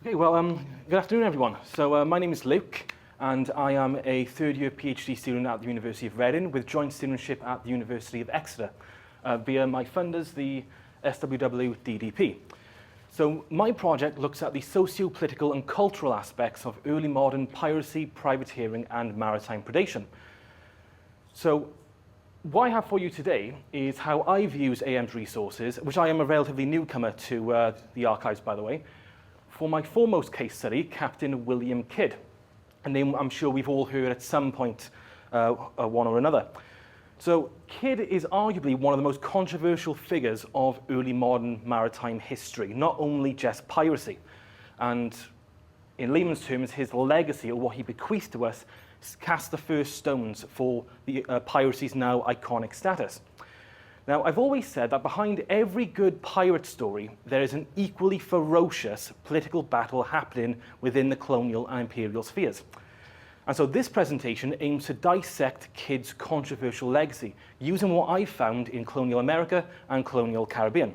Okay, well, good afternoon, everyone. So my name is Luke, and I am a third-year PhD student at the University of Reading with joint studentship at the University of Exeter via my funders, the SWW-DDP. So my project looks at the socio-political and cultural aspects of early modern piracy, privateering, and maritime predation. So what I have for you today is how I've used AM's resources, which I am a relatively newcomer to the archives, by the way, for my foremost case study, Captain William Kidd, a name I'm sure we've all heard at some point, one or another. So Kidd is arguably one of the most controversial figures of early modern maritime history, not only just piracy. And in layman's terms, his legacy, or what he bequeathed to us, cast the first stones for the piracy's now iconic status. Now, I've always said that behind every good pirate story, there is an equally ferocious political battle happening within the colonial and imperial spheres. And so this presentation aims to dissect Kidd's controversial legacy, using what I found in colonial America and colonial Caribbean.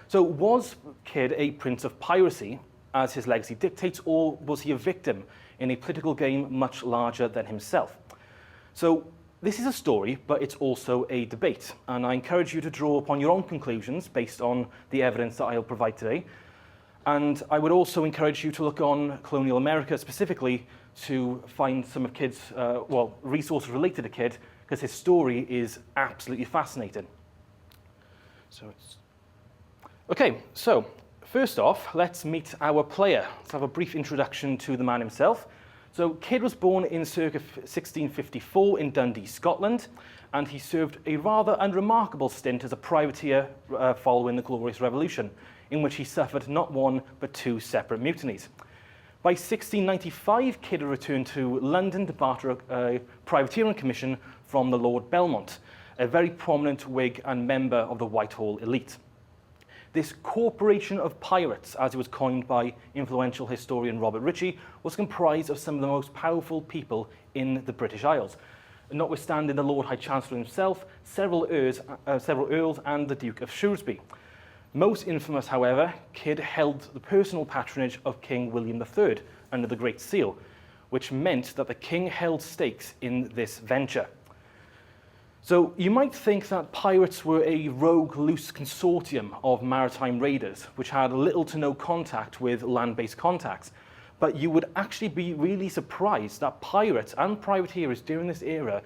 So was Kidd a prince of piracy, as his legacy dictates, or was he a victim in a political game much larger than himself? So this is a story, but it's also a debate, and I encourage you to draw upon your own conclusions based on the evidence that I'll provide today. And I would also encourage you to look on colonial America specifically to find some of Kidd's, resources related to Kidd, because his story is absolutely fascinating. Okay, so first off, let's meet our player. Let's have a brief introduction to the man himself. So Kidd was born in circa 1654 in Dundee, Scotland, and he served a rather unremarkable stint as a privateer following the Glorious Revolution, in which he suffered not one but two separate mutinies. By 1695, Kidd returned to London to barter a privateering commission from the Lord Belmont, a very prominent Whig and member of the Whitehall elite. This corporation of pirates, as it was coined by influential historian Robert Ritchie, was comprised of some of the most powerful people in the British Isles, notwithstanding the Lord High Chancellor himself, several earls, and the Duke of Shrewsbury. Most infamous, however, Kidd held the personal patronage of King William III under the Great Seal, which meant that the king held stakes in this venture. So you might think that pirates were a rogue, loose consortium of maritime raiders, which had little to no contact with land-based contacts. But you would actually be really surprised that pirates and privateers during this era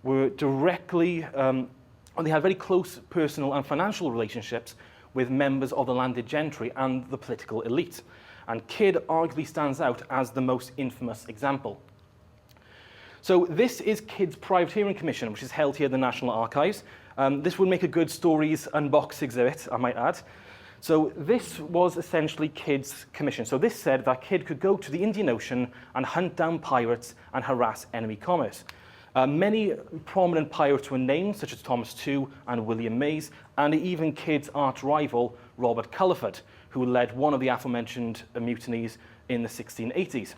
were directly, they had very close personal and financial relationships with members of the landed gentry and the political elite. And Kidd arguably stands out as the most infamous example. So this is Kidd's privateering commission, which is held here at the National Archives. This would make a good stories unbox exhibit, I might add. So this was essentially Kidd's commission. So this said that Kidd could go to the Indian Ocean and hunt down pirates and harass enemy commerce. Many prominent pirates were named, such as Thomas Tew and William Mays, and even Kidd's arch rival, Robert Culliford, who led one of the aforementioned mutinies in the 1680s.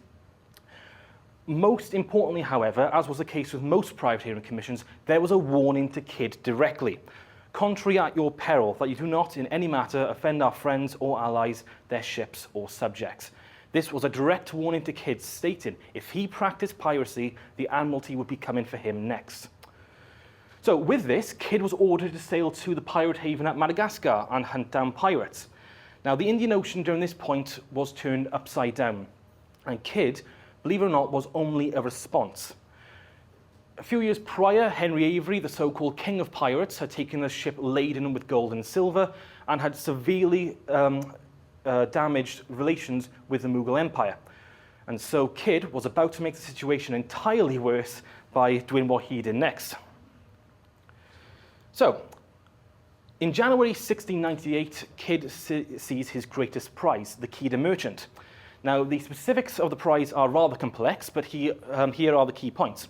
Most importantly, however, as was the case with most privateering commissions, there was a warning to Kidd directly. Contrary at your peril, that you do not in any matter offend our friends or allies, their ships or subjects. This was a direct warning to Kidd, stating if he practiced piracy, the Admiralty would be coming for him next. So with this, Kidd was ordered to sail to the pirate haven at Madagascar and hunt down pirates. Now, the Indian Ocean during this point was turned upside down, and Kidd, believe it or not, was only a response. A few years prior, Henry Avery, the so-called king of pirates, had taken a ship laden with gold and silver and had severely damaged relations with the Mughal Empire. And so Kidd was about to make the situation entirely worse by doing what he did next. So, in January 1698, Kidd seized his greatest prize, the Quai Merchant. Now, the specifics of the prize are rather complex, but here are the key points.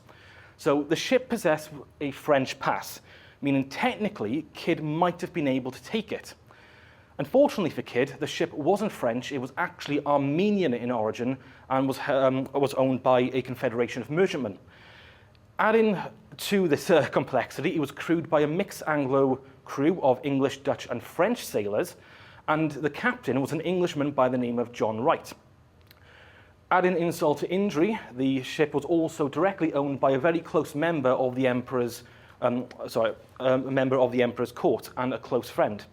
So the ship possessed a French pass, meaning technically Kidd might have been able to take it. Unfortunately for Kidd, the ship wasn't French, it was actually Armenian in origin and was owned by a confederation of merchantmen. Adding to this complexity, it was crewed by a mixed Anglo crew of English, Dutch and French sailors, and the captain was an Englishman by the name of John Wright. Adding insult to injury, the ship was also directly owned by a very close member of the Emperor's, member of the Emperor's court and a close friend.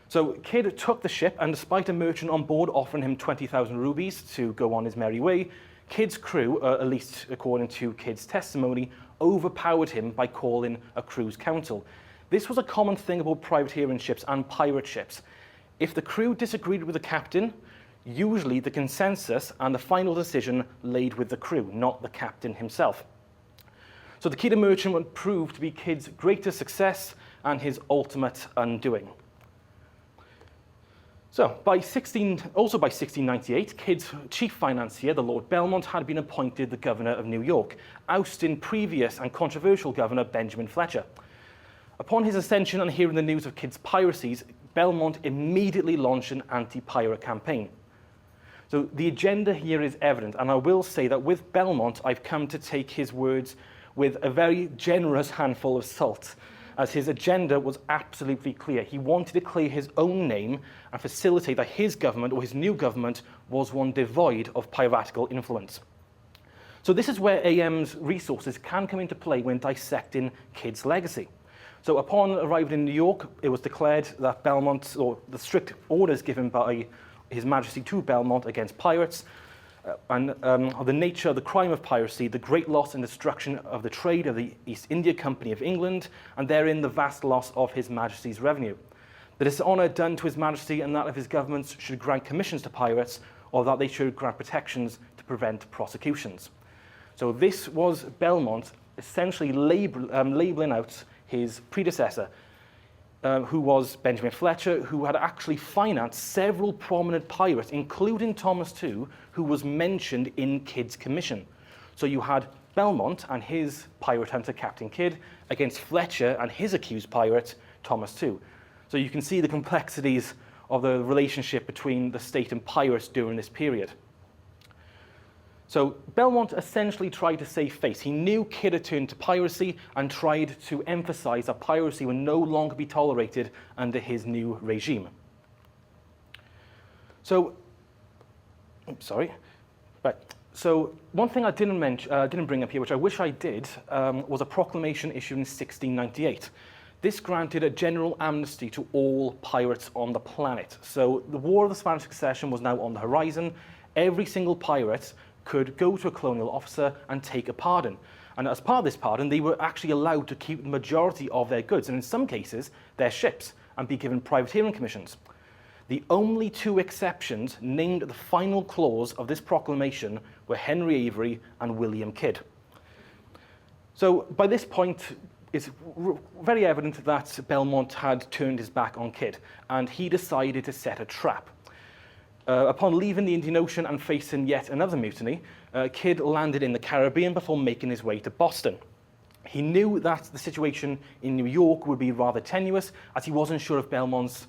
So Kidd took the ship, and despite a merchant on board offering him 20,000 rubies to go on his merry way, Kidd's crew, at least according to Kidd's testimony, overpowered him by calling a crew's council. This was a common thing about privateering ships and pirate ships. If the crew disagreed with the captain, usually the consensus and the final decision laid with the crew, not the captain himself. So the Kidd merchant would prove to be Kidd's greatest success and his ultimate undoing. So also by 1698, Kidd's chief financier, the Lord Belmont, had been appointed the governor of New York, ousting previous and controversial governor Benjamin Fletcher. Upon his ascension and hearing the news of Kidd's piracies, Belmont immediately launched an anti-pirate campaign. So the agenda here is evident, and I will say that with Belmont, I've come to take his words with a very generous handful of salt, as his agenda was absolutely clear. He wanted to clear his own name and facilitate that his government, or his new government, was one devoid of piratical influence. So this is where AM's resources can come into play when dissecting Kidd's legacy. So upon arriving in New York, it was declared that Belmont, or the strict orders given by His Majesty to Belmont against pirates, and the nature of the crime of piracy, the great loss and destruction of the trade of the East India Company of England, and therein the vast loss of His Majesty's revenue. The dishonour done to His Majesty and that of his governments should grant commissions to pirates, or that they should grant protections to prevent prosecutions. So this was Belmont essentially labelling out his predecessor, who was Benjamin Fletcher, who had actually financed several prominent pirates, including Thomas Tew, who was mentioned in Kidd's commission. So you had Belmont and his pirate hunter, Captain Kidd, against Fletcher and his accused pirate, Thomas Tew. So you can see the complexities of the relationship between the state and pirates during this period. So Belmont essentially tried to save face. He knew Kidd had turned to piracy and tried to emphasize that piracy would no longer be tolerated under his new regime. So, So one thing I didn't bring up here, which I wish I did, was a proclamation issued in 1698. This granted a general amnesty to all pirates on the planet. So the War of the Spanish Succession was now on the horizon. Every single pirate could go to a colonial officer and take a pardon. And as part of this pardon, they were actually allowed to keep the majority of their goods, and in some cases, their ships, and be given privateering commissions. The only two exceptions named at the final clause of this proclamation were Henry Avery and William Kidd. So by this point, it's very evident that Belmont had turned his back on Kidd, and he decided to set a trap. Upon leaving the Indian Ocean and facing yet another mutiny, Kidd landed in the Caribbean before making his way to Boston. He knew that the situation in New York would be rather tenuous, as he wasn't sure of Belmont's,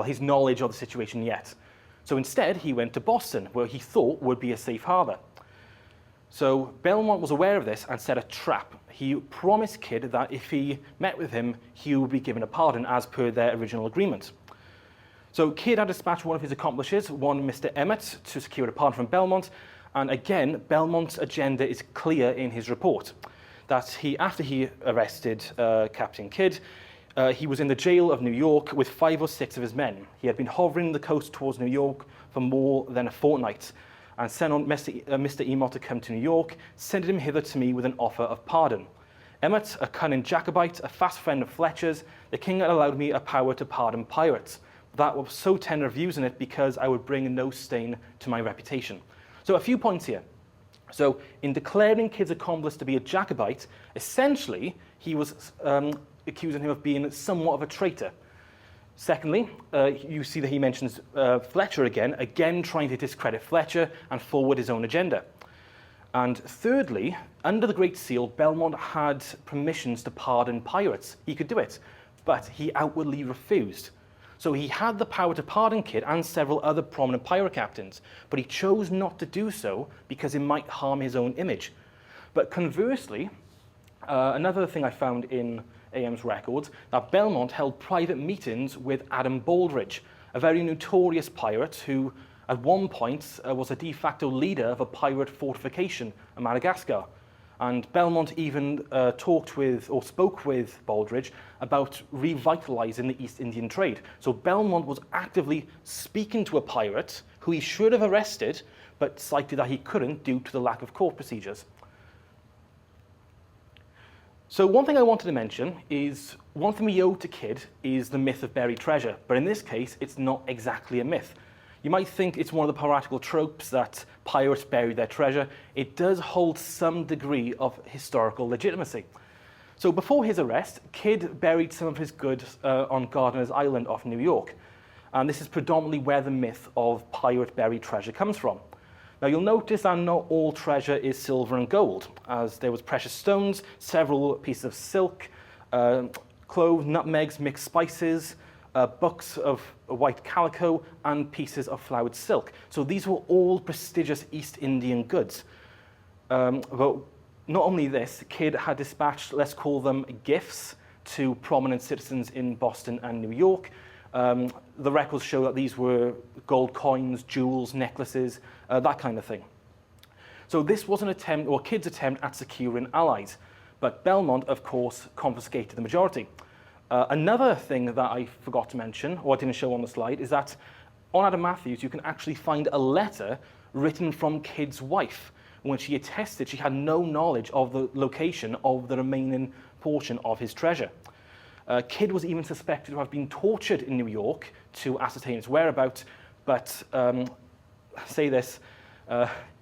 his knowledge of the situation yet. So instead, he went to Boston, where he thought would be a safe harbor. So Belmont was aware of this and set a trap. He promised Kidd that if he met with him, he would be given a pardon as per their original agreement. So Kidd had dispatched one of his accomplices, one Mr. Emmett, to secure a pardon from Belmont. And again, Belmont's agenda is clear in his report, that after he arrested Captain Kidd, he was in the jail of New York with 5 or 6 of his men. He had been hovering the coast towards New York for more than a fortnight, and sent on Mr. Emott to come to New York, sending him hither to me with an offer of pardon. Emmett, a cunning Jacobite, a fast friend of Fletcher's, the king had allowed me a power to pardon pirates. That was so tender of using it because I would bring no stain to my reputation. So a few points here. So in declaring Kidd's accomplice to be a Jacobite, essentially he was accusing him of being somewhat of a traitor. Secondly, you see that he mentions Fletcher again trying to discredit Fletcher and forward his own agenda. And thirdly, under the Great Seal, Belmont had permissions to pardon pirates. He could do it, but he outwardly refused. So he had the power to pardon Kidd and several other prominent pirate captains, but he chose not to do so because it might harm his own image. But conversely, another thing I found in AM's records that Belmont held private meetings with Adam Baldridge, a very notorious pirate who at one point was a de facto leader of a pirate fortification in Madagascar. And Belmont even spoke with Baldridge about revitalizing the East Indian trade. So Belmont was actively speaking to a pirate who he should have arrested, but cited that he couldn't due to the lack of court procedures. So one thing I wanted to mention is, one thing we owe to Kidd is the myth of buried treasure, but in this case, it's not exactly a myth. You might think it's one of the piratical tropes that pirates bury their treasure. It does hold some degree of historical legitimacy. So before his arrest, Kidd buried some of his goods on Gardiner's Island off New York. And this is predominantly where the myth of pirate buried treasure comes from. Now you'll notice that not all treasure is silver and gold, as there was precious stones, several pieces of silk, cloves, nutmegs, mixed spices, books of white calico, and pieces of flowered silk. So these were all prestigious East Indian goods. But not only this, Kidd had dispatched, let's call them gifts, to prominent citizens in Boston and New York. The records show that these were gold coins, jewels, necklaces, that kind of thing. So this was an attempt, or Kidd's attempt, at securing allies. But Belmont, of course, confiscated the majority. Another thing that I forgot to mention, or I didn't show on the slide, is that on Adam Matthews, you can actually find a letter written from Kidd's wife, when she attested she had no knowledge of the location of the remaining portion of his treasure. Kidd was even suspected to have been tortured in New York to ascertain his whereabouts, but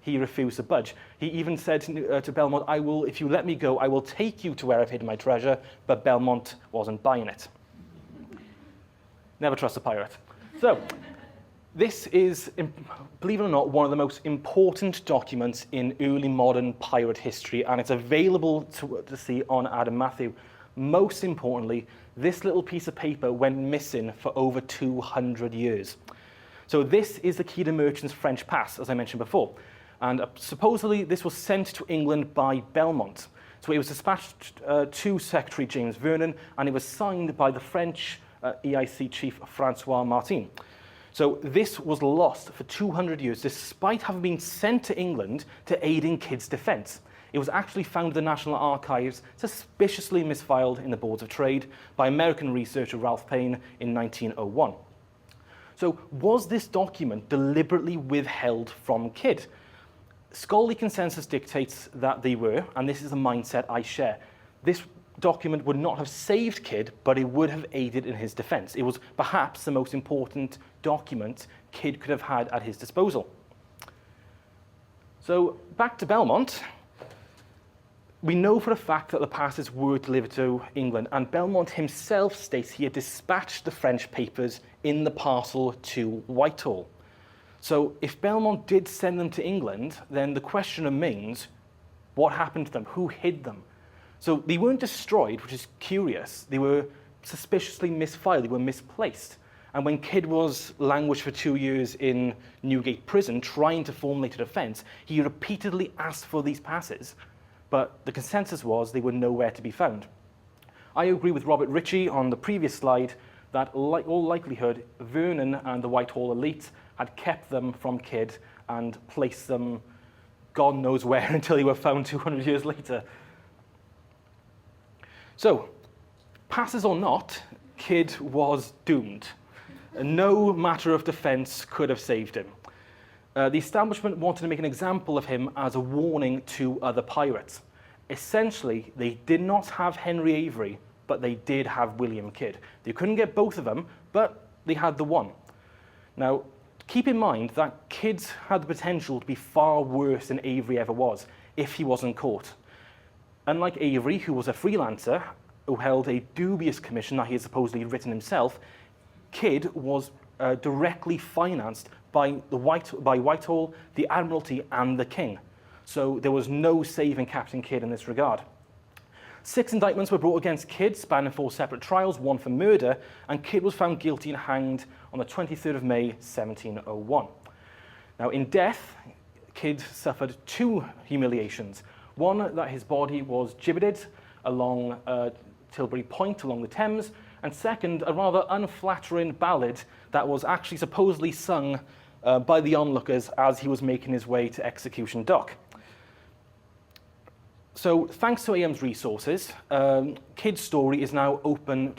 he refused to budge. He even said to Belmont, if you let me go, I will take you to where I've hidden my treasure, but Belmont wasn't buying it. Never trust a pirate. So, this is, believe it or not, one of the most important documents in early modern pirate history, and it's available to see on Adam Matthew. Most importantly, this little piece of paper went missing for over 200 years. So this is the Quai des Merchants French pass, as I mentioned before. And supposedly this was sent to England by Belmont. So it was dispatched to Secretary James Vernon, and it was signed by the French EIC chief Francois Martin. So this was lost for 200 years, despite having been sent to England to aid in Kidd's defense. It was actually found in the National Archives, suspiciously misfiled in the Boards of Trade by American researcher Ralph Payne in 1901. So was this document deliberately withheld from Kidd? Scholarly consensus dictates that they were, and this is the mindset I share. This document would not have saved Kidd, but it would have aided in his defense. It was perhaps the most important document Kidd could have had at his disposal. So back to Belmont. We know for a fact that the passes were delivered to England, and Belmont himself states he had dispatched the French papers in the parcel to Whitehall. So if Belmont did send them to England, then the question remains, what happened to them? Who hid them? So they weren't destroyed, which is curious. They were suspiciously misfiled. They were misplaced. And when Kidd was languished for 2 years in Newgate prison trying to formulate a defense, he repeatedly asked for these passes, but the consensus was they were nowhere to be found. I agree with Robert Ritchie on the previous slide that, like all likelihood, Vernon and the Whitehall elite had kept them from Kidd and placed them God knows where until they were found 200 years later. So, passes or not, Kidd was doomed. No matter of defense could have saved him. The establishment wanted to make an example of him as a warning to other pirates. Essentially, they did not have Henry Avery, but they did have William Kidd. They couldn't get both of them, but they had the one. Now, keep in mind that Kidd had the potential to be far worse than Avery ever was if he wasn't caught. Unlike Avery, who was a freelancer, who held a dubious commission that he had supposedly written himself, Kidd was directly financed by Whitehall, the Admiralty, and the King. So there was no saving Captain Kidd in this regard. 6 indictments were brought against Kidd, spanning 4 separate trials, 1 for murder, and Kidd was found guilty and hanged on the 23rd of May, 1701. Now, in death, Kidd suffered 2 humiliations. One, that his body was gibbeted along Tilbury Point along the Thames, and second, a rather unflattering ballad that was actually supposedly sung by the onlookers as he was making his way to execution dock. So thanks to AM's resources, Kidd's story is now open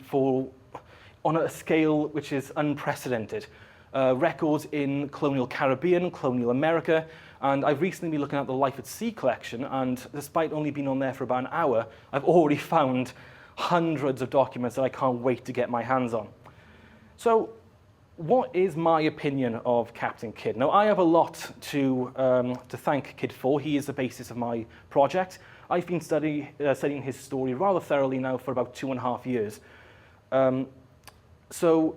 on a scale which is unprecedented. Records in colonial Caribbean, colonial America, and I've recently been looking at the Life at Sea collection, and despite only being on there for about an hour, I've already found hundreds of documents that I can't wait to get my hands on. So, what is my opinion of Captain Kidd? Now, I have a lot to thank Kidd for. He is the basis of my project. I've been studying his story rather thoroughly now for about 2.5 years. So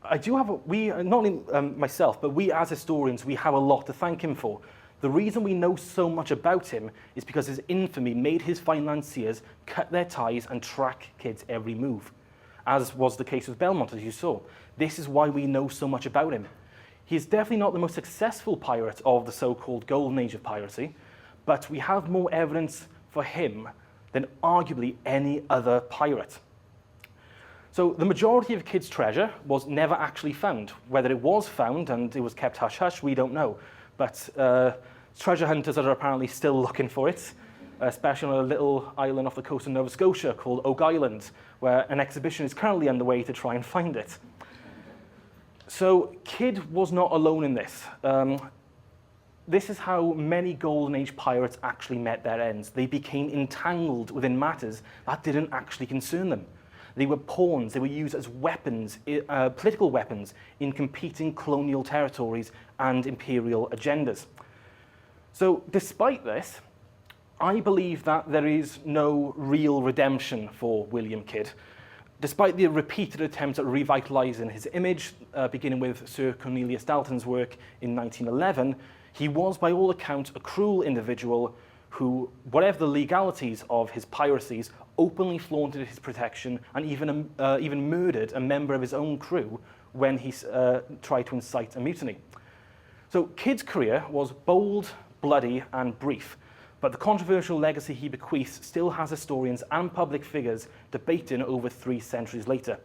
I do have, not only myself, but we as historians, we have a lot to thank him for. The reason we know so much about him is because his infamy made his financiers cut their ties and track Kidd's every move, as was the case with Belmont, as you saw. This is why we know so much about him. He is definitely not the most successful pirate of the so-called golden age of piracy, but we have more evidence for him than arguably any other pirate. So the majority of Kidd's treasure was never actually found. Whether it was found and it was kept hush-hush, we don't know. But treasure hunters are apparently still looking for it, especially on a little island off the coast of Nova Scotia called Oak Island, where an exhibition is currently underway to try and find it. So Kidd was not alone in this. This is how many Golden Age pirates actually met their ends. They became entangled within matters that didn't actually concern them. They were pawns, they were used as weapons, political weapons, in competing colonial territories and imperial agendas. So despite this, I believe that there is no real redemption for William Kidd. Despite the repeated attempts at revitalizing his image, beginning with Sir Cornelius Dalton's work in 1911, he was, by all accounts, a cruel individual who, whatever the legalities of his piracies, openly flaunted his protection and even murdered a member of his own crew when he tried to incite a mutiny. So Kidd's career was bold, bloody, and brief, but the controversial legacy he bequeaths still has historians and public figures debating over 3 centuries later.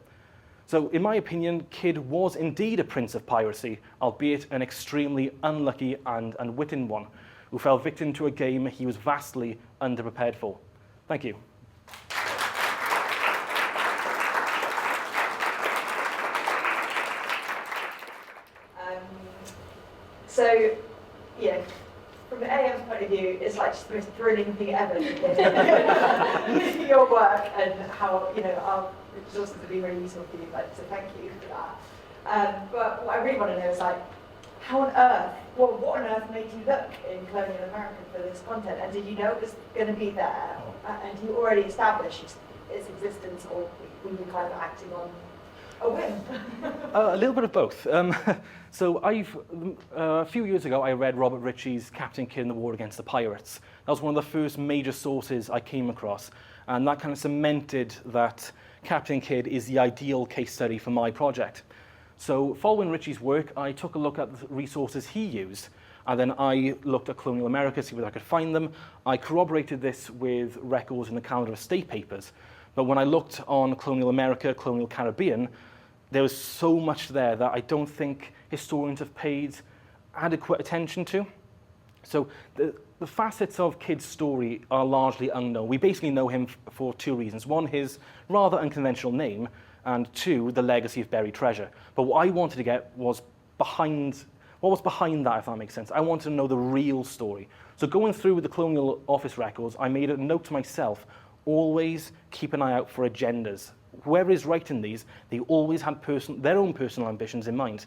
So, in my opinion, Kidd was indeed a prince of piracy, albeit an extremely unlucky and unwitting one, who fell victim to a game he was vastly underprepared for. Thank you. So, yeah, from AM's point of view, it's like just the most thrilling thing ever. Your work and how, our resources have been really useful for you, so thank you for that. But what I really want to know is how on earth, what on earth made you look in colonial America for this content? And did you know it was going to be there? And you already established its existence, or were you kind of acting on a whim? A little bit of both. So a few years ago, I read Robert Ritchie's Captain Kidd and the War Against the Pirates. That was one of the first major sources I came across, and that kind of cemented that Captain Kidd is the ideal case study for my project. So following Ritchie's work, I took a look at the resources he used, and then I looked at colonial America, see whether I could find them. I corroborated this with records in the calendar of state papers. But when I looked on colonial America, colonial Caribbean, there was so much there that I don't think historians have paid adequate attention to. So the facets of Kidd's story are largely unknown. We basically know him for 2 reasons. One, his rather unconventional name, and 2, the legacy of buried treasure. But what I wanted to get was what was behind that, if that makes sense. I wanted to know the real story. So going through the colonial office records, I made a note to myself, always keep an eye out for agendas. Whoever is writing these, they always had their own personal ambitions in mind.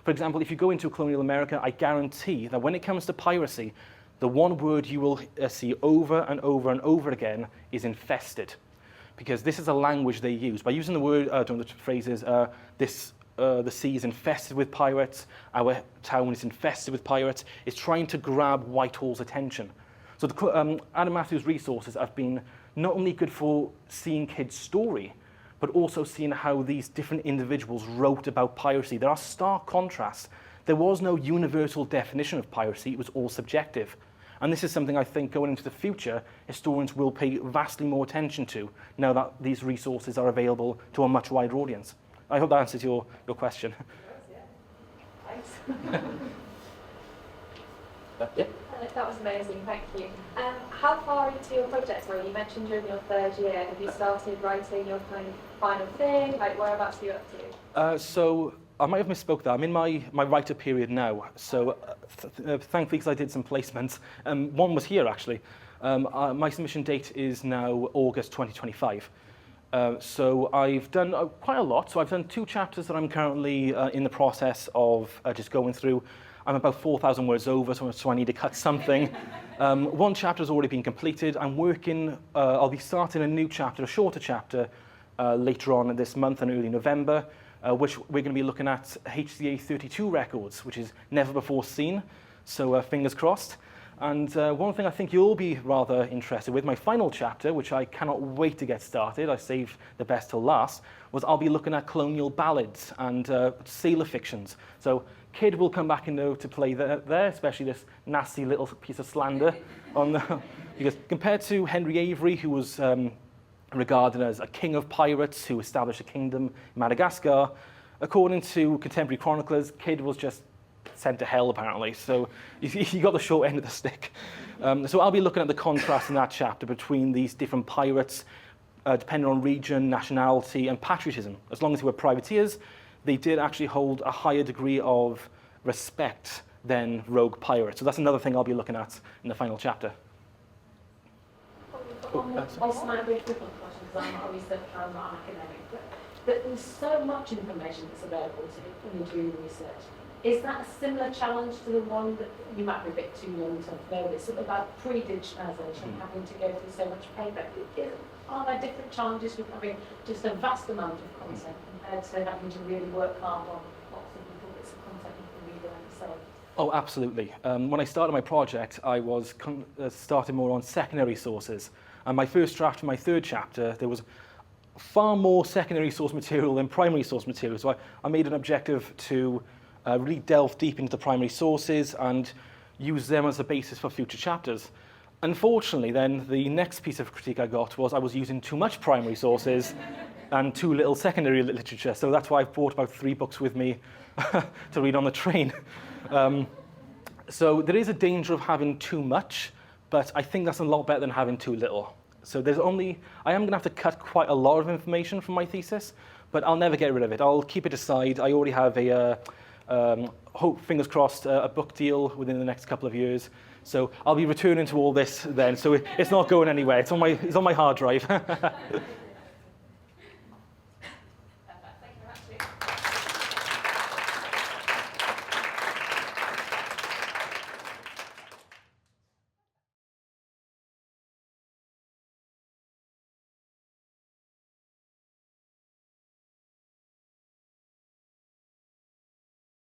For example, if you go into colonial America, I guarantee that when it comes to piracy, the one word you will see over and over and over again is infested. Because this is a language they use. By using the word, the phrases, the sea is infested with pirates, our town is infested with pirates, it's trying to grab Whitehall's attention. So Adam Matthews' resources have been not only good for seeing Kidd's story, but also seeing how these different individuals wrote about piracy. There are stark contrasts. There was no universal definition of piracy, it was all subjective. And this is something I think going into the future, historians will pay vastly more attention to now that these resources are available to a much wider audience. I hope that answers your question. Thanks. Yeah. That was amazing, thank you. How far into your project were you? You mentioned you're in your third year. Have you started writing your kind of final thing? Like, whereabouts are you up to? So I might have misspoke there. I'm in my writer period now. So thankfully, because I did some placements, one was here actually. My submission date is now August 2025. So I've done quite a lot. So I've done 2 chapters that I'm currently in the process of just going through. I'm about 4,000 words over, so I need to cut something. 1 chapter has already been completed. I'm working, I'll be starting a new chapter, a shorter chapter, later on this month in early November, which we're going to be looking at HCA 32 records, which is never before seen, so fingers crossed. And one thing I think you'll be rather interested with, my final chapter, which I cannot wait to get started, I saved the best till last, was I'll be looking at colonial ballads and sailor fictions. So Kid will come back to play there, especially this nasty little piece of slander. Because compared to Henry Avery, who was regarded as a king of pirates who established a kingdom in Madagascar, according to contemporary chroniclers, Kid was just sent to hell, apparently. So he got the short end of the stick. So I'll be looking at the contrast in that chapter between these different pirates, depending on region, nationality, and patriotism. As long as they were privateers, they did actually hold a higher degree of respect than rogue pirates. So that's another thing I'll be looking at in the final chapter. This might be a difficult question because I'm obviously I'm not an academic, but there's so much information that's available to you when you do research. Is that a similar challenge to the one that you might be a bit too young to know? It's sort of about pre-digitalisation, having to go through so much paper. Are there different challenges with having just a vast amount of content compared to having to really work hard on lots of little bits of content you can read around yourself? Oh, absolutely. When I started my project, I was starting more on secondary sources. And my first draft for my 3rd chapter, there was far more secondary source material than primary source material. So I made an objective to really delve deep into the primary sources and use them as a basis for future chapters. Unfortunately, then, the next piece of critique I got was I was using too much primary sources and too little secondary literature. So that's why I've brought about 3 books with me to read on the train. So there is a danger of having too much, but I think that's a lot better than having too little. So I am going to have to cut quite a lot of information from my thesis, but I'll never get rid of it. I'll keep it aside. I already have fingers crossed, a book deal within the next couple of years. So I'll be returning to all this then. So it's not going anywhere. It's on my hard drive.